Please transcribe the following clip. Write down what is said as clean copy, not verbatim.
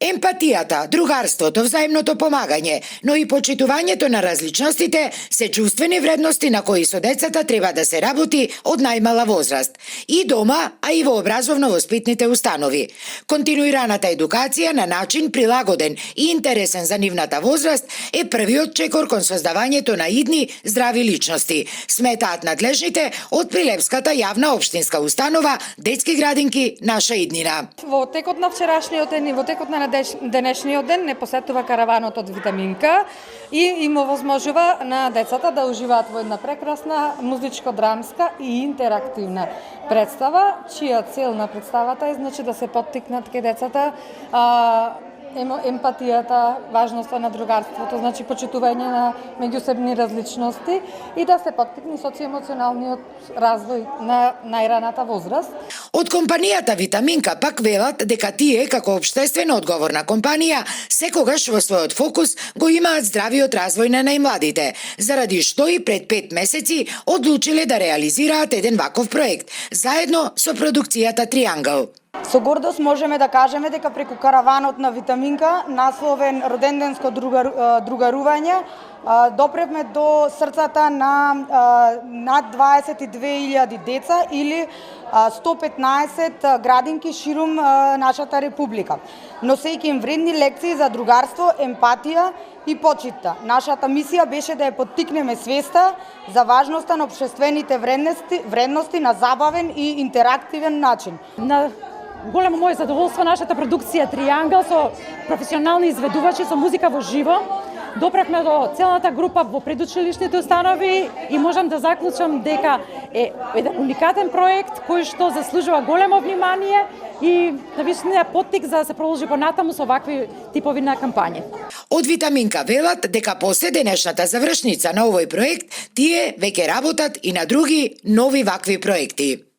Емпатијата, другарството, взаимното помагање, но и почитувањето на различностите се чувствени вредности на кои со децата треба да се работи од најмала возраст. И дома, а и во образовно-воспитните установи. Континуираната едукација на начин прилагоден и интересен за нивната возраст е првиот чекор кон создавањето на идни здрави личности, сметаат надлежните од Прилепската јавна општинска установа Детски градинки Наша иднина. Во текот на вчерашниот ден и во текот на денешниот ден не посетува караванот од Витаминка и им овозможува на децата да уживаат во една прекрасна музичко-драмска и интерактивна представа, чија цел на представата е значи да се поттикнат кај децата емпатијата, важноста на другарството, значи почитување на меѓусебни различности и да се поттикне социоемоционалниот развој на најраната возраст. Од компанијата Витаминка пак велат дека тие како општествено одговорна компанија секогаш во својот фокус го имаат здравиот развој на најмладите, заради што и пред 5 месеци одлучиле да реализираат еден ваков проект заедно со продукцијата Триангл. Со гордост можеме да кажеме дека преку караванот на Витаминка, насловен Роденденско другарување, допревме до срцата на над 22.000 деца или 115 градинки ширум нашата република, носејќи им вредни лекции за другарство, емпатија и почита. Нашата мисија беше да ја поттикнеме свеста за важноста на општествените вредности на забавен и интерактивен начин. Големо моје задоволство нашата продукција Триангл со професионални изведувачи со музика во живо. Допревме до целата група во предучилишните установи и можам да заклучам дека е еден уникатен проект кој што заслужува големо внимание и навистина поттик за да се продолжи понатаму со вакви типови на кампањи. Од Витаминка велат дека после денешната завршница на овој проект, тие веќе работат и на други нови вакви проекти.